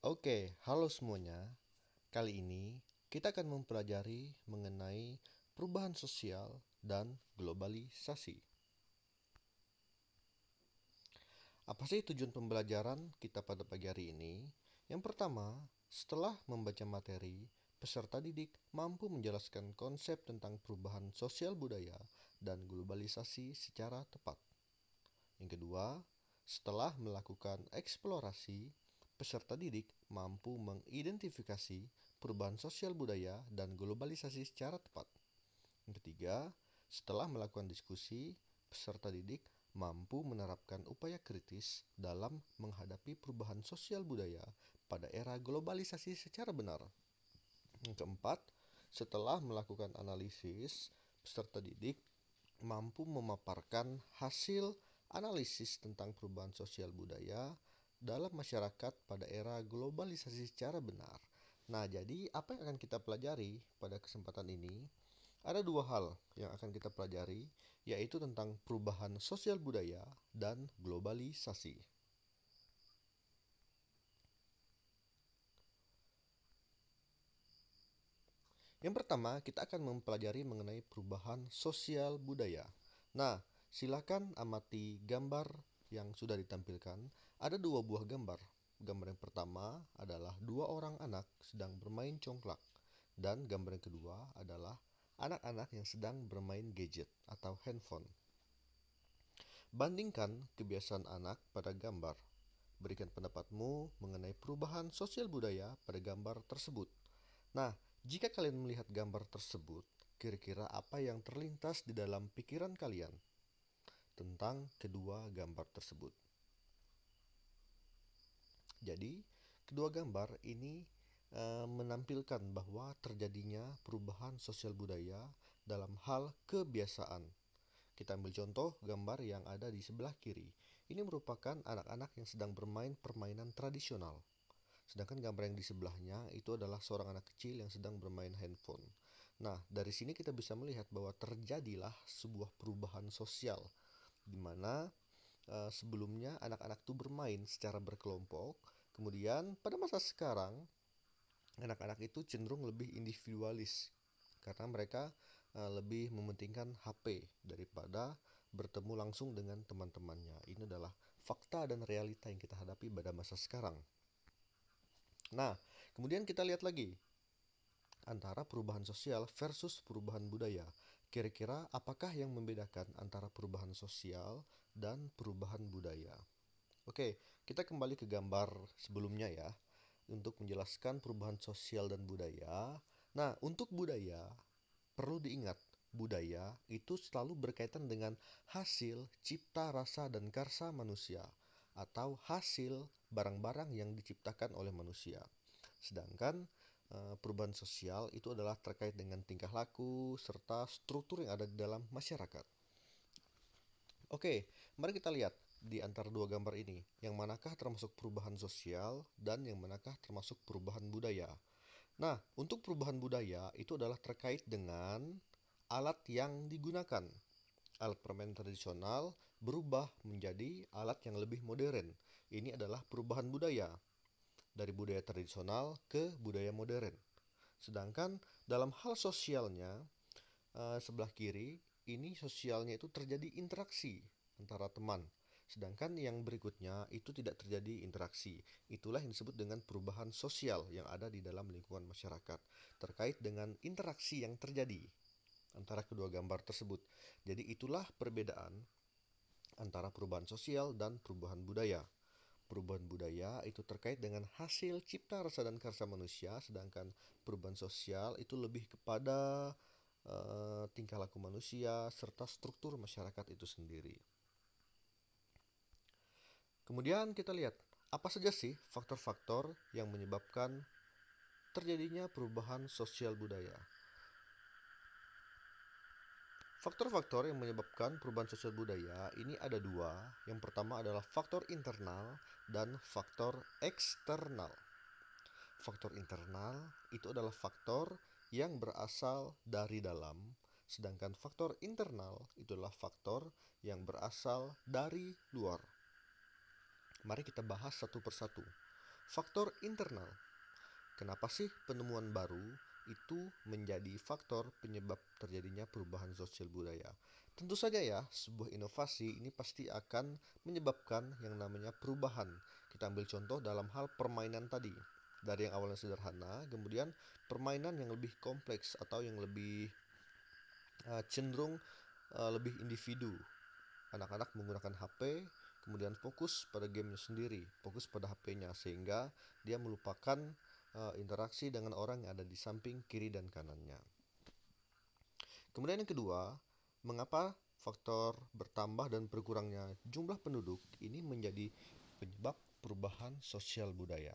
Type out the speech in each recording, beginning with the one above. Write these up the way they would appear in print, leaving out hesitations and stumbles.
Oke, halo semuanya. Kali ini kita akan mempelajari mengenai perubahan sosial dan globalisasi. Apa sih tujuan pembelajaran kita pada pagi hari ini? Yang pertama, setelah membaca materi, peserta didik mampu menjelaskan konsep tentang perubahan sosial budaya dan globalisasi secara tepat. Yang kedua, setelah melakukan eksplorasi, peserta didik mampu mengidentifikasi perubahan sosial budaya dan globalisasi secara tepat. Yang ketiga, setelah melakukan diskusi, peserta didik mampu menerapkan upaya kritis dalam menghadapi perubahan sosial budaya pada era globalisasi secara benar. Yang keempat, setelah melakukan analisis, peserta didik mampu memaparkan hasil analisis tentang perubahan sosial budaya dalam masyarakat pada era globalisasi secara benar. Nah, jadi apa yang akan kita pelajari pada kesempatan ini? Ada dua hal yang akan kita pelajari, yaitu tentang perubahan sosial budaya dan globalisasi. Yang pertama, kita akan mempelajari mengenai perubahan sosial budaya. Nah, silakan amati gambar yang sudah ditampilkan. Ada dua buah gambar. Gambar yang pertama adalah dua orang anak sedang bermain congklak. Dan gambar yang kedua adalah anak-anak yang sedang bermain gadget atau handphone. Bandingkan kebiasaan anak pada gambar. Berikan pendapatmu mengenai perubahan sosial budaya pada gambar tersebut. Nah, jika kalian melihat gambar tersebut, kira-kira apa yang terlintas di dalam pikiran kalian tentang kedua gambar tersebut? Jadi, kedua gambar ini menampilkan bahwa terjadinya perubahan sosial budaya dalam hal kebiasaan. Kita ambil contoh gambar yang ada di sebelah kiri. Ini merupakan anak-anak yang sedang bermain permainan tradisional. Sedangkan gambar yang di sebelahnya itu adalah seorang anak kecil yang sedang bermain handphone. Nah, dari sini kita bisa melihat bahwa terjadilah sebuah perubahan sosial di mana sebelumnya anak-anak itu bermain secara berkelompok, kemudian pada masa sekarang anak-anak itu cenderung lebih individualis karena mereka lebih mementingkan HP daripada bertemu langsung dengan teman-temannya. Ini adalah fakta dan realita yang kita hadapi pada masa sekarang. Nah, kemudian kita lihat lagi antara perubahan sosial versus perubahan budaya. Kira-kira apakah yang membedakan antara perubahan sosial dan perubahan budaya? Oke, kita kembali ke gambar sebelumnya ya, untuk menjelaskan perubahan sosial dan budaya. Nah, untuk budaya, perlu diingat, budaya itu selalu berkaitan dengan hasil cipta rasa dan karsa manusia, atau hasil barang-barang yang diciptakan oleh manusia. Sedangkan perubahan sosial itu adalah terkait dengan tingkah laku serta struktur yang ada di dalam masyarakat. Oke, mari kita lihat di antara dua gambar ini, yang manakah termasuk perubahan sosial dan yang manakah termasuk perubahan budaya. Nah, untuk perubahan budaya itu adalah terkait dengan alat yang digunakan. Alat permainan tradisional berubah menjadi alat yang lebih modern. Ini adalah perubahan budaya dari budaya tradisional ke budaya modern. Sedangkan dalam hal sosialnya, sebelah kiri, ini sosialnya itu terjadi interaksi antara teman. Sedangkan yang berikutnya itu tidak terjadi interaksi. Itulah yang disebut dengan perubahan sosial yang ada di dalam lingkungan masyarakat. Terkait dengan interaksi yang terjadi antara kedua gambar tersebut. Jadi itulah perbedaan antara perubahan sosial dan perubahan budaya. Perubahan budaya itu terkait dengan hasil cipta rasa dan karsa manusia, sedangkan perubahan sosial itu lebih kepada tingkah laku manusia serta struktur masyarakat itu sendiri. Kemudian kita lihat apa saja sih faktor-faktor yang menyebabkan terjadinya perubahan sosial budaya. Faktor-faktor yang menyebabkan perubahan sosial budaya ini ada dua. Yang pertama adalah faktor internal dan faktor eksternal. Faktor internal itu adalah faktor yang berasal dari dalam, sedangkan faktor internal itu adalah faktor yang berasal dari luar. Mari kita bahas satu persatu. Faktor internal. Kenapa sih penemuan baru itu menjadi faktor penyebab terjadinya perubahan sosial budaya? Tentu saja ya, sebuah inovasi ini pasti akan menyebabkan yang namanya perubahan. Kita ambil contoh dalam hal permainan tadi. Dari yang awalnya sederhana, kemudian permainan yang lebih kompleks atau yang lebih cenderung lebih individu. Anak-anak menggunakan HP, kemudian fokus pada gamenya sendiri, fokus pada HP-nya, sehingga dia melupakan interaksi dengan orang yang ada di samping kiri dan kanannya. Kemudian yang kedua, mengapa faktor bertambah dan berkurangnya jumlah penduduk ini menjadi penyebab perubahan sosial budaya?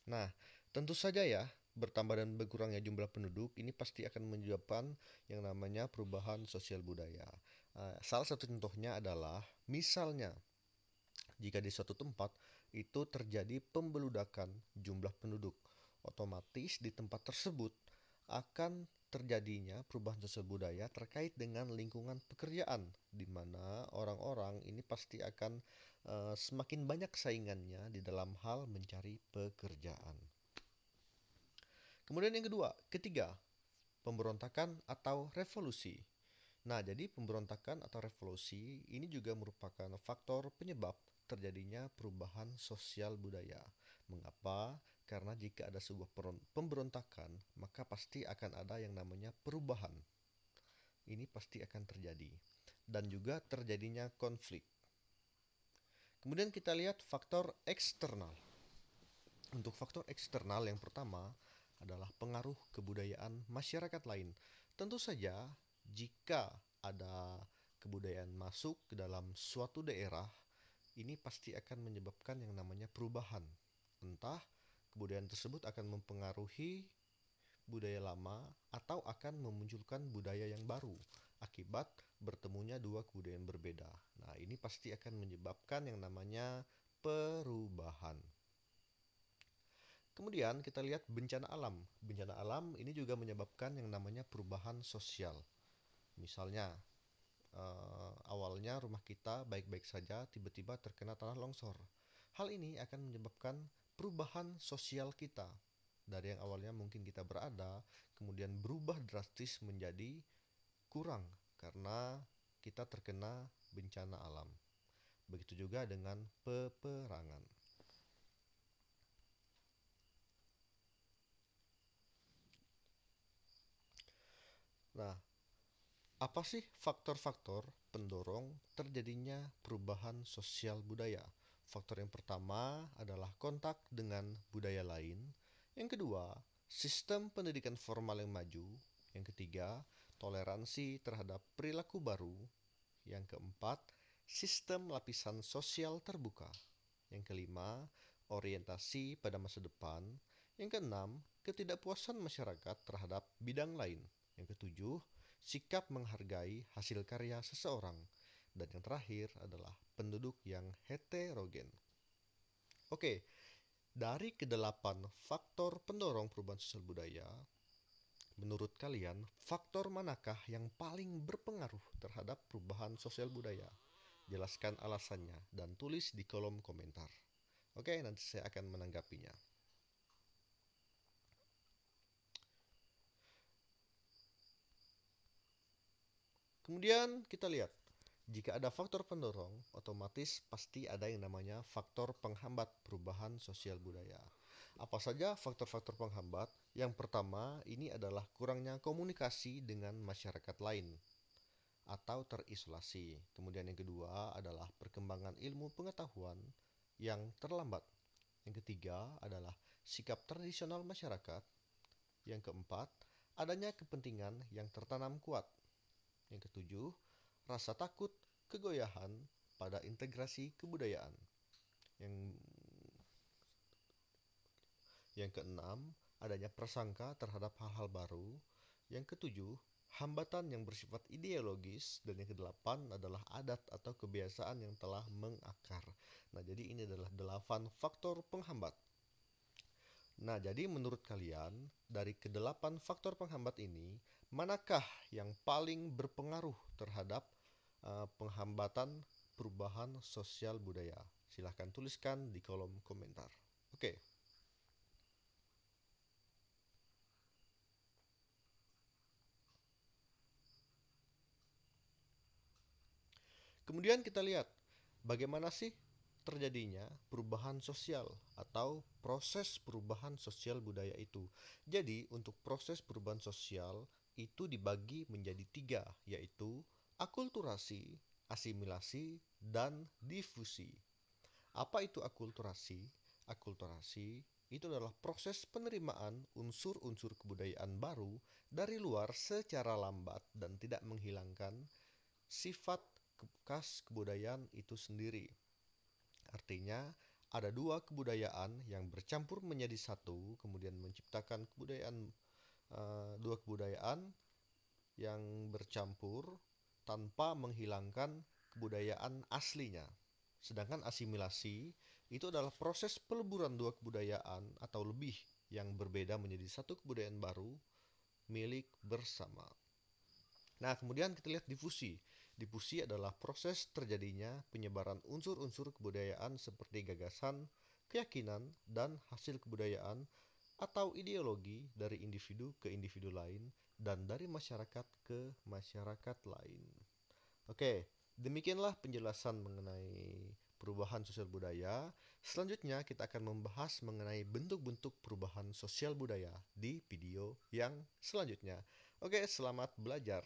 Nah, tentu saja ya, bertambah dan berkurangnya jumlah penduduk ini pasti akan menyebabkan yang namanya perubahan sosial budaya. Salah satu contohnya adalah misalnya jika di suatu tempat itu terjadi pembeludakan jumlah penduduk, otomatis di tempat tersebut akan terjadinya perubahan sosial budaya terkait dengan lingkungan pekerjaan, di mana orang-orang ini pasti akan semakin banyak saingannya di dalam hal mencari pekerjaan. Kemudian yang ketiga, pemberontakan atau revolusi. Nah, jadi pemberontakan atau revolusi ini juga merupakan faktor penyebab terjadinya perubahan sosial budaya. Mengapa? Karena jika ada sebuah pemberontakan, maka pasti akan ada yang namanya perubahan. Ini pasti akan terjadi. Dan juga terjadinya konflik. Kemudian kita lihat faktor eksternal. Untuk faktor eksternal yang pertama adalah pengaruh kebudayaan masyarakat lain. Tentu saja, jika ada kebudayaan masuk ke dalam suatu daerah, ini pasti akan menyebabkan yang namanya perubahan. Entah kebudayaan tersebut akan mempengaruhi budaya lama atau akan memunculkan budaya yang baru akibat bertemunya dua kebudayaan berbeda. Nah, ini pasti akan menyebabkan yang namanya perubahan. Kemudian kita lihat bencana alam. Bencana alam ini juga menyebabkan yang namanya perubahan sosial. Misalnya, awalnya rumah kita baik-baik saja, tiba-tiba terkena tanah longsor. Hal ini akan menyebabkan perubahan sosial kita. Dari yang awalnya mungkin kita berada, kemudian berubah drastis menjadi kurang karena kita terkena bencana alam. Begitu juga dengan peperangan. Nah, apa sih faktor-faktor pendorong terjadinya perubahan sosial budaya? Faktor yang pertama adalah kontak dengan budaya lain. Yang kedua, sistem pendidikan formal yang maju. Yang ketiga, toleransi terhadap perilaku baru. Yang keempat, sistem lapisan sosial terbuka. Yang kelima, orientasi pada masa depan. Yang keenam, ketidakpuasan masyarakat terhadap bidang lain. Yang ketujuh, sikap menghargai hasil karya seseorang. Dan yang terakhir adalah penduduk yang heterogen. Oke, dari kedelapan faktor pendorong perubahan sosial budaya, menurut kalian faktor manakah yang paling berpengaruh terhadap perubahan sosial budaya? Jelaskan alasannya dan tulis di kolom komentar. Oke, nanti saya akan menanggapinya. Kemudian kita lihat, jika ada faktor pendorong, otomatis pasti ada yang namanya faktor penghambat perubahan sosial budaya. Apa saja faktor-faktor penghambat? Yang pertama, ini adalah kurangnya komunikasi dengan masyarakat lain atau terisolasi. Kemudian yang kedua adalah perkembangan ilmu pengetahuan yang terlambat. Yang ketiga adalah sikap tradisional masyarakat. Yang keempat, adanya kepentingan yang tertanam kuat. Yang ketujuh, rasa takut kegoyahan pada integrasi kebudayaan. Yang yang keenam, adanya prasangka terhadap hal-hal baru. Yang ketujuh, hambatan yang bersifat ideologis. Dan yang kedelapan adalah adat atau kebiasaan yang telah mengakar. Nah, jadi ini adalah 8 faktor penghambat. Nah, jadi menurut kalian, dari kedelapan faktor penghambat ini, manakah yang paling berpengaruh terhadap penghambatan perubahan sosial budaya? Silahkan tuliskan di kolom komentar. Oke. Kemudian kita lihat bagaimana sih terjadinya perubahan sosial atau proses perubahan sosial budaya itu. Jadi, untuk proses perubahan sosial itu dibagi menjadi tiga, yaitu akulturasi, asimilasi, dan difusi. Apa itu akulturasi? Akulturasi itu adalah proses penerimaan unsur-unsur kebudayaan baru dari luar secara lambat dan tidak menghilangkan sifat khas kebudayaan itu sendiri. Artinya, ada dua kebudayaan yang bercampur menjadi satu, kemudian menciptakan dua kebudayaan yang bercampur tanpa menghilangkan kebudayaan aslinya. Sedangkan asimilasi itu adalah proses peleburan dua kebudayaan atau lebih yang berbeda menjadi satu kebudayaan baru milik bersama. Nah, kemudian kita lihat difusi. Difusi adalah proses terjadinya penyebaran unsur-unsur kebudayaan seperti gagasan, keyakinan, dan hasil kebudayaan atau ideologi dari individu ke individu lain dan dari masyarakat ke masyarakat lain. Oke, demikianlah penjelasan mengenai perubahan sosial budaya. Selanjutnya kita akan membahas mengenai bentuk-bentuk perubahan sosial budaya di video yang selanjutnya. Oke, selamat belajar.